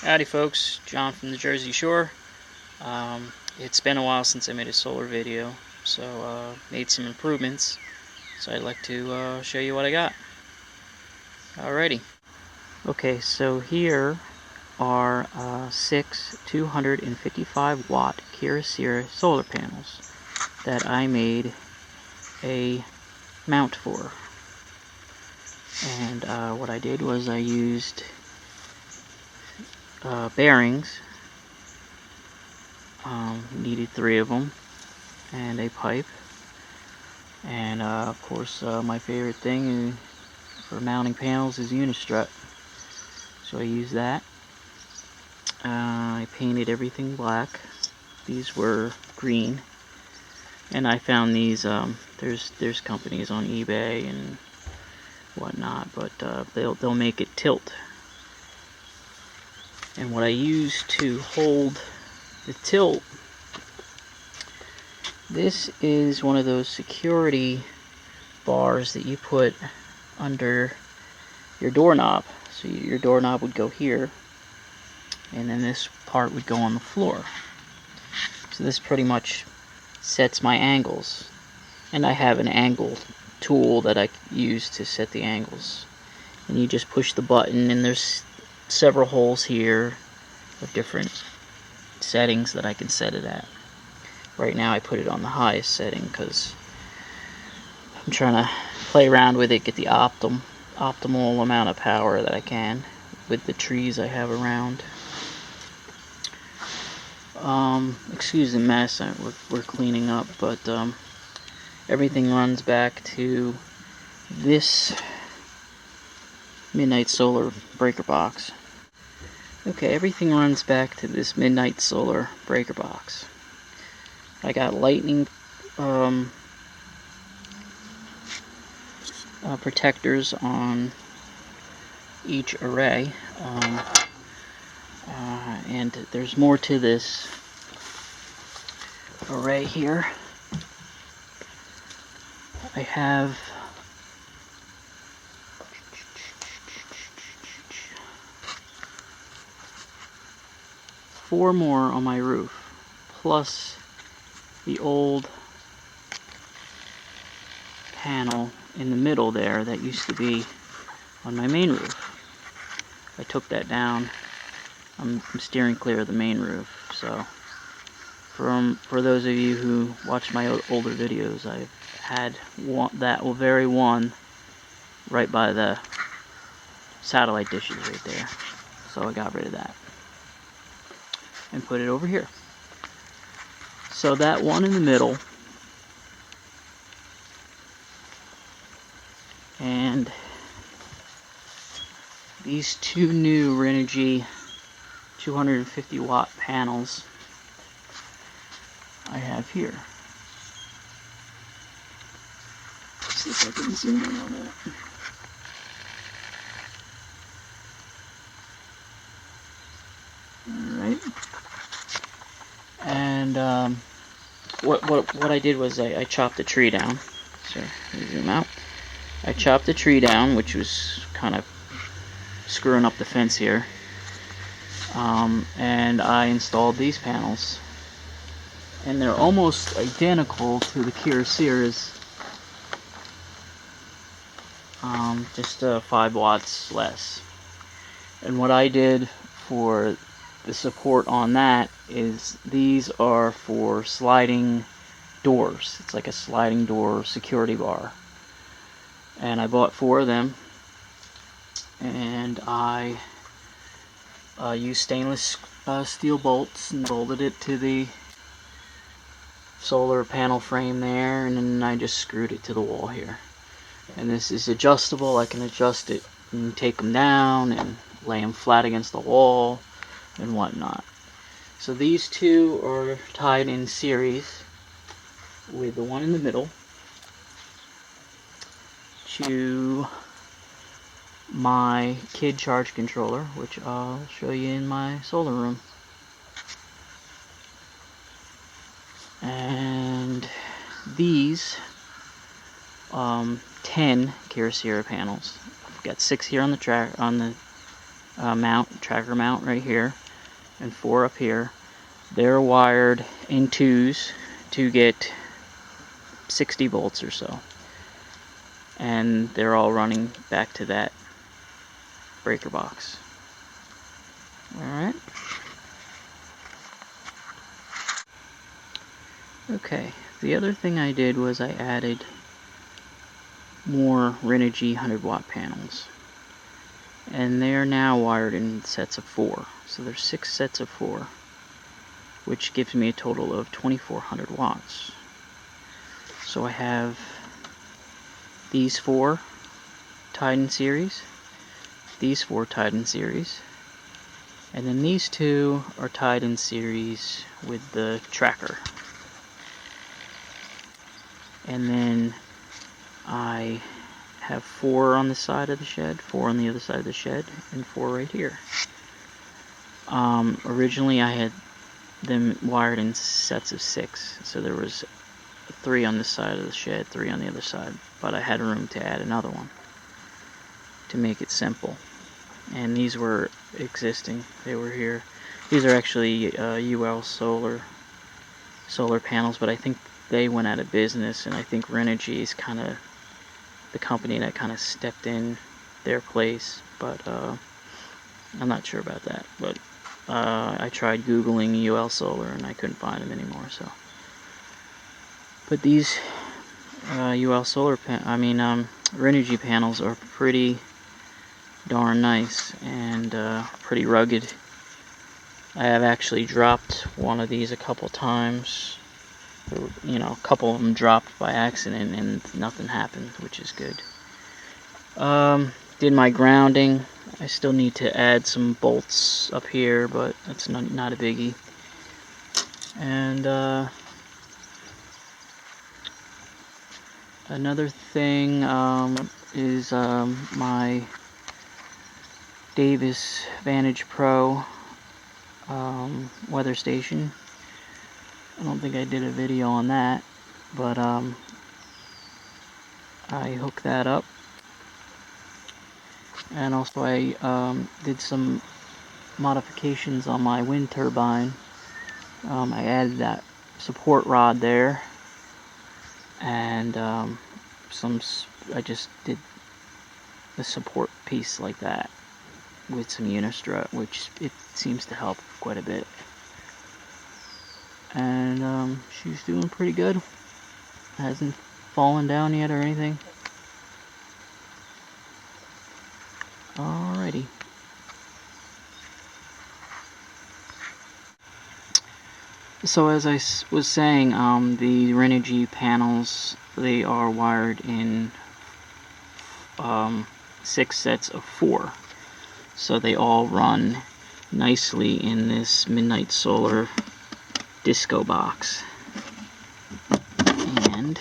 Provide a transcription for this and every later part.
Howdy folks, John from the Jersey Shore. It's been a while since I made a solar video, so made some improvements. So I'd like to show you what I got. Alrighty. Okay, so here are 6 255 watt Kyocera solar panels that I made a mount for. And what I did was I used bearings. Needed 3 of them, and a pipe, and of course my favorite thing for mounting panels is unistrut, so I used that. I painted everything black. These were green, and I found these, there's companies on eBay and whatnot, but they'll make it tilt. And what I used to hold the tilt, this is one of those security bars that you put under your doorknob. So your doorknob would go here, and then this part would go on the floor. So this pretty much sets my angles. And I have an angle tool that I use to set the angles. And you just push the button, and there's several holes here of different settings that I can set it at. Right now I put it on the highest setting because I'm trying to play around with it, get the optimal amount of power that I can with the trees I have around. Excuse the mess, we're cleaning up, but everything runs back to this Midnite solar breaker box. Okay, everything runs back to this Midnite solar breaker box. I got lightning protectors on each array, and there's more to this array here. I have four more on my roof, plus the old panel in the middle there that used to be on my main roof. I took that down. I'm steering clear of the main roof. So for those of you who watch my older videos, I've had that very one right by the satellite dishes right there. So I got rid of that and put it over here. So that one in the middle and these two new Renogy 250 watt panels I have here. Let's see if I can zoom in on that. Alright. And what I did was I chopped the tree down. So let me zoom out. I chopped the tree down, which was kind of screwing up the fence here. And I installed these panels. And they're almost identical to the Kyocera's, just 5 watts less. And what I did for the support on that is these are for sliding doors. It's like a sliding door security bar. And I bought 4 of them, and I used stainless steel bolts and bolted it to the solar panel frame there, and then I just screwed it to the wall here. And this is adjustable. I can adjust it and take them down and lay them flat against the wall and whatnot. So these two are tied in series with the one in the middle to my kid charge controller, which I'll show you in my solar room. And these 10 Kyocera panels. I've got 6 here on the tracker mount right here, and 4 up here. They're wired in 2s to get 60 volts or so. And they're all running back to that breaker box. Alright. Okay, the other thing I did was I added more Renogy 100 watt panels. And they are now wired in sets of 4. So there's 6 sets of 4, which gives me a total of 2400 watts. So I have these 4 tied in series, these 4 tied in series, and then these 2 are tied in series with the tracker. And then I have 4 on the side of the shed, 4 on the other side of the shed, and 4 right here. Originally I had them wired in sets of 6, so there was 3 on this side of the shed, 3 on the other side, but I had room to add another one to make it simple. And these were existing, they were here. These are actually UL solar panels, but I think they went out of business, and I think Renogy is kind of the company that kind of stepped in their place, but I'm not sure about that. But I tried Googling UL Solar and I couldn't find them anymore. So, but these UL Solar Renogy panels are pretty darn nice and pretty rugged. I have actually dropped one of these a couple times. You know, a couple of them dropped by accident and nothing happened, which is good. Did my grounding. I still need to add some bolts up here, but that's not a biggie. And another thing is my Davis Vantage Pro weather station. I don't think I did a video on that, but I hooked that up. And also I did some modifications on my wind turbine. I added that support rod there, and I just did the support piece like that with some unistrut, which it seems to help quite a bit. And she's doing pretty good. Hasn't fallen down yet or anything. Alrighty. So as I was saying, the Renogy panels, they are wired in 6 sets of 4. So they all run nicely in this Midnight Solar disco box. And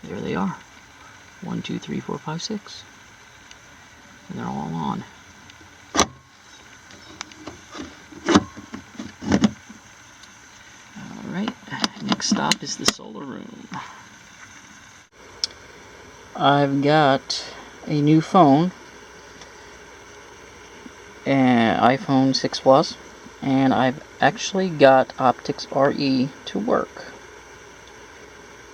there they are. 1, 2, 3, 4, 5, 6. And they're all on. Alright, next stop is the solar room. I've got a new phone, an iPhone 6 Plus, and I've actually got Optics RE to work.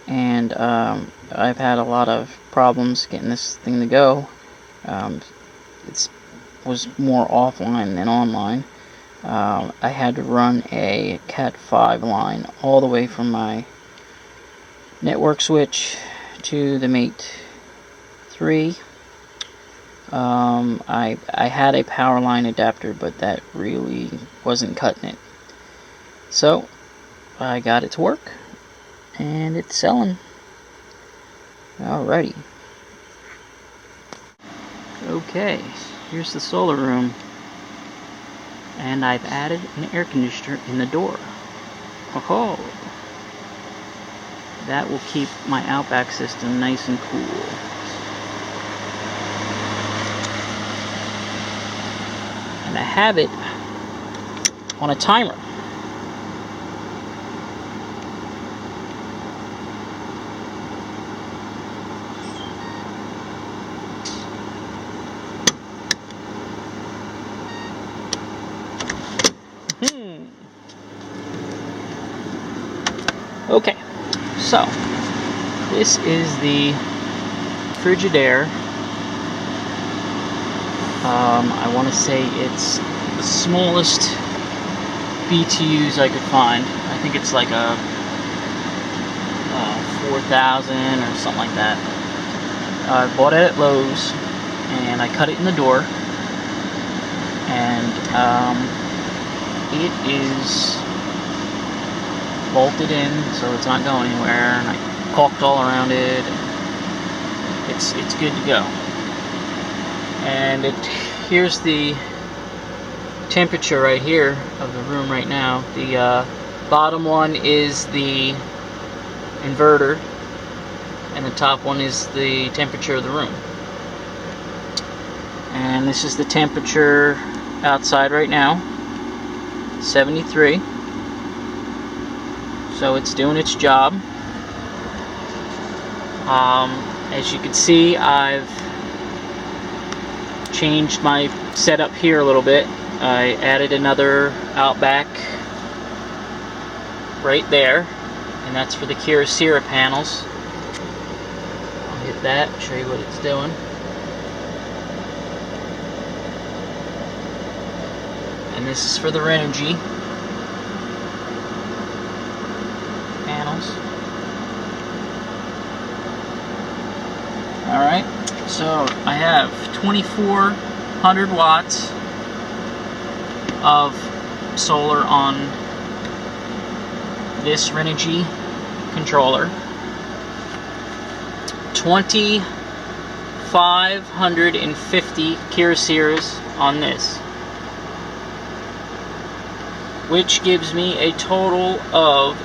And I've had a lot of problems getting this thing to go. It was more offline than online. I had to run a Cat 5 line all the way from my network switch to the Mate 3. I had a power line adapter, but that really wasn't cutting it. So I got it to work, and it's selling. Alrighty. Okay, here's the solar room, and I've added an air conditioner in the door. Oh, that will keep my outback system nice and cool. And I have it on a timer. So, this is the Frigidaire. I want to say it's the smallest BTUs I could find. I think it's like a 4,000 or something like that. I bought it at Lowe's, and I cut it in the door, and it is bolted in, so it's not going anywhere, and I caulked all around it. It's good to go. And here's the temperature right here of the room right now. The bottom one is the inverter, and the top one is the temperature of the room. And this is the temperature outside right now, 73. So it's doing its job. As you can see, I've changed my setup here a little bit. I added another outback right there, and that's for the Kyocera panels. I'll hit that, show you what it's doing. And this is for the Renogy panels. Alright, so I have 2,400 watts of solar on this Renogy controller, 2,550 Kyoceras on this, which gives me a total of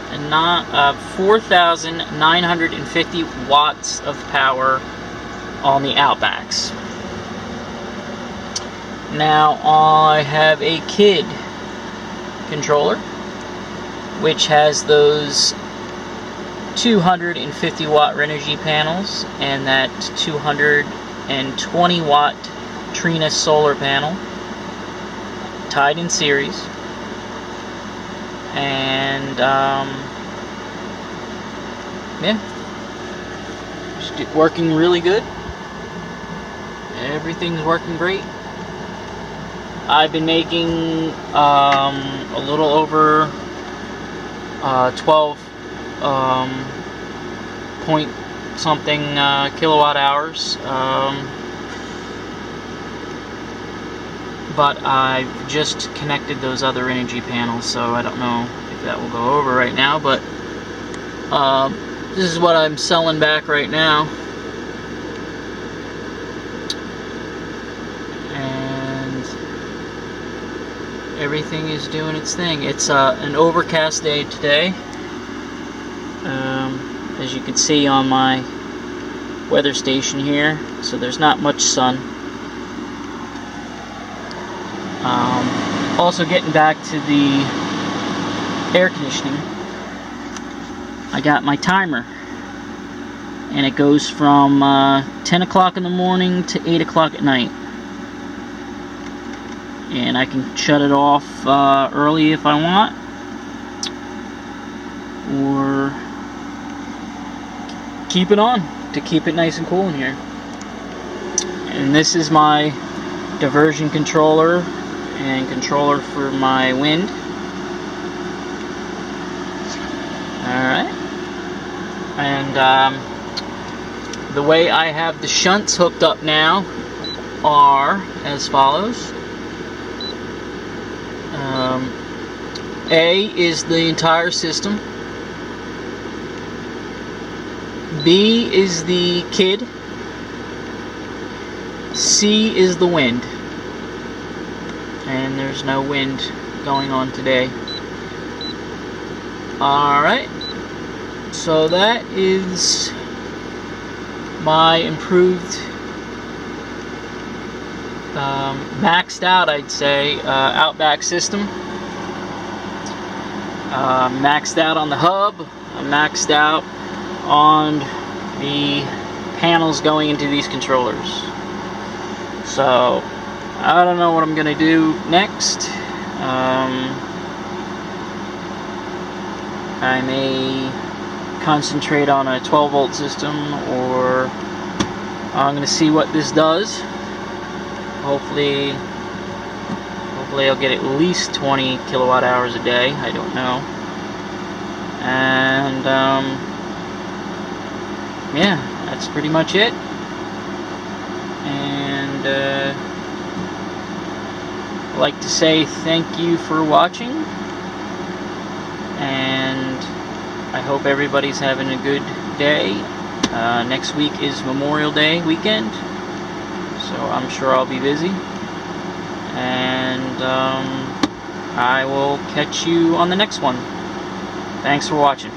4,950 watts of power on the Outbacks. Now I have a Kid controller, which has those 250 watt Renogy panels and that 220 watt Trina solar panel tied in series. And yeah, just working really good. Everything's working great. I've been making a little over 12 point something kilowatt hours, but I've just connected those other Renogy panels, so I don't know if that will go over right now, but this is what I'm selling back right now. Everything is doing its thing. It's an overcast day today, as you can see on my weather station here, so there's not much sun. Also, getting back to the air conditioning, I got my timer, and it goes from 10 o'clock in the morning to 8 o'clock at night. And I can shut it off early if I want, or keep it on to keep it nice and cool in here. And this is my diversion controller and controller for my wind. Alright. And the way I have the shunts hooked up now are as follows. A is the entire system, B is the Kid, C is the wind, and there's no wind going on today. Alright, so that is my improved, maxed out, I'd say, Outback system. Maxed out on the hub, maxed out on the panels going into these controllers. So I don't know what I'm gonna do next. I may concentrate on a 12-volt system, or I'm going to see what this does. Hopefully I'll get at least 20 kilowatt hours a day. I don't know. And yeah, that's pretty much it. And I'd like to say thank you for watching, and I hope everybody's having a good day. Next week is Memorial Day weekend, so I'm sure I'll be busy. And I will catch you on the next one. Thanks for watching.